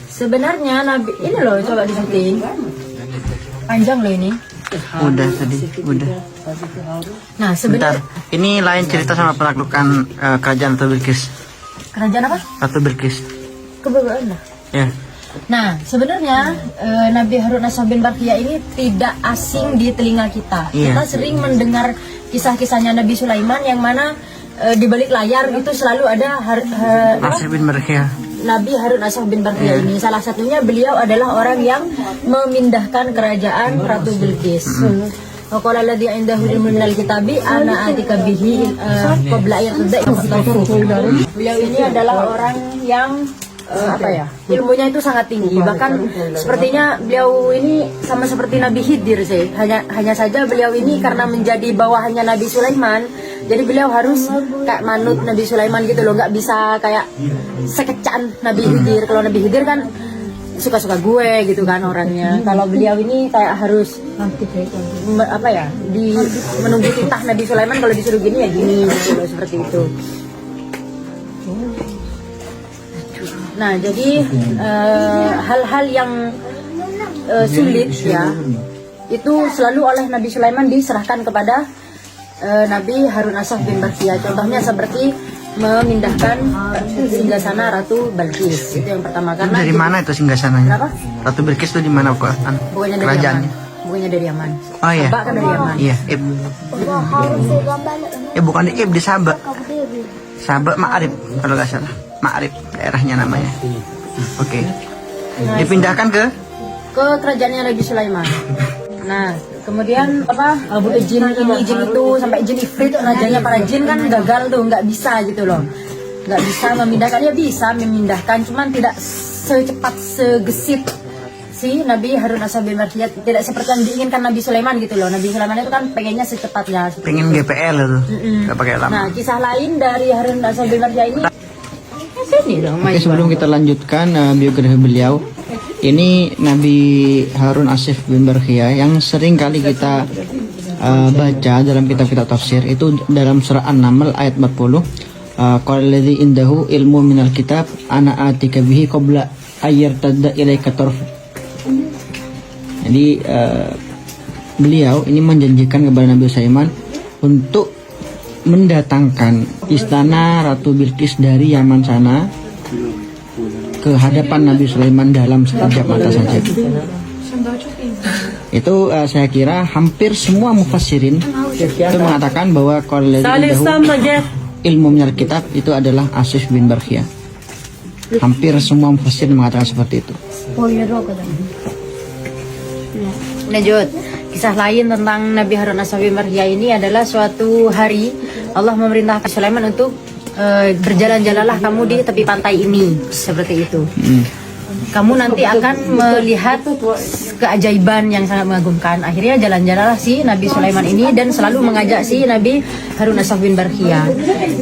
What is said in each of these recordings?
sebenarnya Nabi ini loh, coba disebutin. Panjang loh ini. Udah tadi, udah. Nah, sebentar. Ini lain cerita sama penaklukan kerajaan Ratu Bilqis. Kerajaan apa? Ratu Bilqis. Kebetulan lah. Ya. Nah, sebenarnya Nabi Harun Ashab bin Barkhiyah ini tidak asing di telinga kita. Iya. Kita sering mendengar kisah-kisahnya Nabi Sulaiman yang mana di balik layar itu selalu ada Ashab bin Barkhiyah. Nabi Harun Ashab bin Barkhiyah ini. Salah satunya beliau adalah orang yang memindahkan kerajaan Ratu Bilqis. Waqala alladhi 'indahu ilmun minal kitabi ana atika bihi qabla ayatudda. Beliau ini adalah orang yang ilmunya itu sangat tinggi, bahkan sepertinya beliau ini sama seperti Nabi Khidir sih, hanya saja beliau ini karena menjadi bawahannya Nabi Sulaiman, jadi beliau harus kayak manut Nabi Sulaiman gitu loh, nggak bisa kayak sekecaan Nabi Khidir. Kalau Nabi Khidir kan suka-suka gue gitu kan orangnya, kalau beliau ini kayak harus menunggu titah Nabi Sulaiman, kalau disuruh gini ya gini gitu loh, seperti itu. Nah, jadi hal-hal yang sulit ya, itu selalu oleh Nabi Sulaiman diserahkan kepada Nabi Harun Ashab bin Barkhiyah. Contohnya seperti memindahkan singgasana Ratu Bilqis, itu yang pertama. Karena dari mana itu singgasananya? Kenapa? Ratu Bilqis itu di mana kok? Bukannya dari Yaman. Bukannya dari Yaman. Oh iya. Sabak kan dari Yaman. Iya, bukan di di Sabak. Sabak Ma'arib kalau nggak salah. Ma'arib daerahnya namanya. Oke. Dipindahkan ke kerajaannya Nabi Sulaiman. Nah, kemudian jin ini jin itu sampai jin ifrit, rajanya para jin kan gagal tuh, nggak bisa gitu loh, nggak bisa memindahkan. Ya bisa memindahkan, cuman tidak secepat segesit si Nabi Harun Ashab bin Barkhiyah, tidak seperti yang diinginkan Nabi Sulaiman gitu loh. Nabi Sulaiman itu kan pengennya secepatnya. pengen itu. GPL itu, nggak pakai lama. Nah, kisah lain dari Harun Ashab bin Barkhiyah ini. Oke, sebelum kita lanjutkan biografi beliau, ini Nabi Harun Ashab bin Barkhiyah yang sering kali kita baca dalam kitab-kitab tafsir, itu dalam surah An-Naml ayat 40. Qala alladzi indahu ilmu minal kitab ana atika bihi qabla ayyartadda ilaika tarf. Jadi beliau ini menjanjikan kepada Nabi Sulaiman untuk mendatangkan istana Ratu Bilqis dari Yaman sana ke hadapan Nabi Sulaiman dalam sekejap mata saja. Itu saya kira hampir semua mufassirin itu mengatakan bahwa ilmu minal kitab itu adalah Ashab bin Barkhiyah. Hampir semua mufassirin mengatakan seperti itu. Lanjut, kisah lain tentang Nabi Harun Ashab bin Barkhiyah ini adalah suatu hari Allah memerintahkan Sulaiman untuk berjalan-jalanlah kamu di tepi pantai ini, seperti itu. Kamu nanti akan melihat keajaiban yang sangat mengagumkan. Akhirnya jalan-jalanlah si Nabi Sulaiman ini dan selalu mengajak si Nabi Harun Ashab bin Barkhiyah.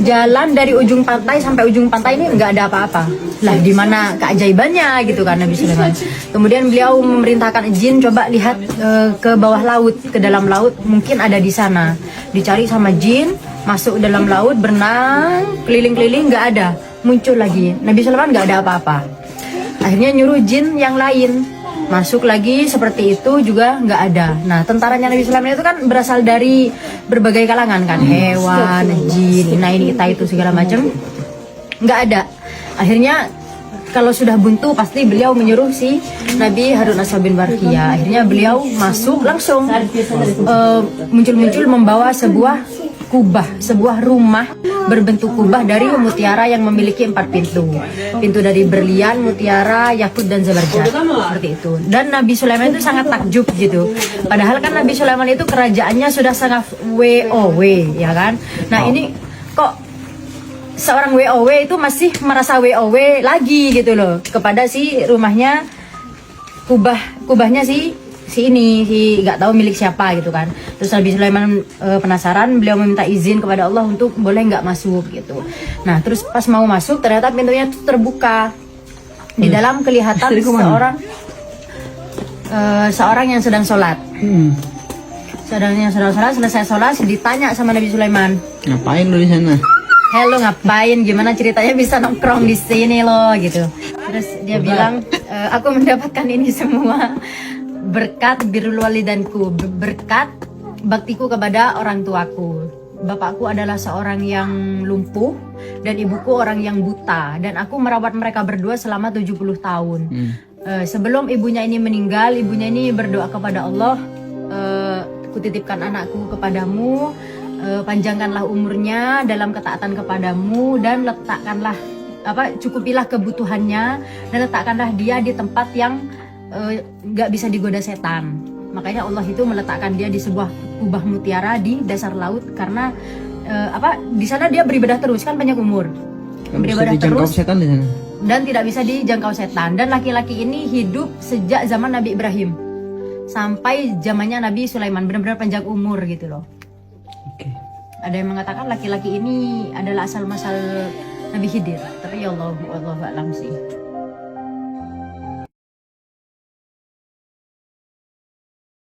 Jalan dari ujung pantai sampai ujung pantai ini nggak ada apa-apa. Lah di mana keajaibannya gitu kan Nabi Sulaiman. Kemudian beliau memerintahkan jin, coba lihat ke bawah laut, ke dalam laut, mungkin ada di sana. Dicari sama jin, masuk dalam laut, berenang, keliling-keliling, nggak ada. Muncul lagi, Nabi Sulaiman nggak ada apa-apa. Akhirnya nyuruh jin yang lain masuk lagi, seperti itu juga nggak ada. Nah, tentaranya Nabi Sulaiman itu kan berasal dari berbagai kalangan kan, hewan, jin, ini itu segala macam, nggak ada. Akhirnya kalau sudah buntu pasti beliau menyuruh si Nabi Harun Ashab bin Barkhiyah. Akhirnya beliau masuk langsung, muncul-muncul membawa sebuah kubah, sebuah rumah berbentuk kubah dari mutiara yang memiliki 4 pintu. Pintu dari berlian, mutiara, yakut dan zabarjad, seperti itu. Dan Nabi Sulaiman itu sangat takjub gitu. Padahal kan Nabi Sulaiman itu kerajaannya sudah sangat WOW, ya kan? Nah, ini kok seorang WOW itu masih merasa WOW lagi gitu loh kepada si rumahnya, kubahnya si ini nggak tahu milik siapa gitu kan. Terus Nabi Sulaiman penasaran, beliau meminta izin kepada Allah untuk boleh nggak masuk gitu. Nah, terus pas mau masuk ternyata pintunya itu terbuka. Di dalam kelihatan seorang yang sedang sholat. Selesai sholat ditanya sama Nabi Sulaiman, ngapain lu di sana? Hello, ngapain? Gimana ceritanya bisa nongkrong di sini lo gitu. Terus dia bilang, aku mendapatkan ini semua berkat birrul walidanku, berkat baktiku kepada orang tuaku. Bapakku adalah seorang yang lumpuh dan ibuku orang yang buta, dan aku merawat mereka berdua selama 70 tahun. Sebelum ibunya ini meninggal, ibunya ini berdoa kepada Allah, kutitipkan anakku kepadamu, panjangkanlah umurnya dalam ketaatan kepadamu, dan letakkanlah cukupilah kebutuhannya, dan letakkanlah dia di tempat yang nggak bisa digoda setan. Makanya Allah itu meletakkan dia di sebuah kubah mutiara di dasar laut, karena di sana dia beribadah terus, kan panjang umur, beribadah terus setan di sana. dan tidak bisa dijangkau setan. Dan laki-laki ini hidup sejak zaman Nabi Ibrahim sampai zamannya Nabi Sulaiman, benar-benar panjang umur gitu loh. Oke. Ada yang mengatakan laki-laki ini adalah asal masal Nabi Khidir, tapi ya Allah alam sih.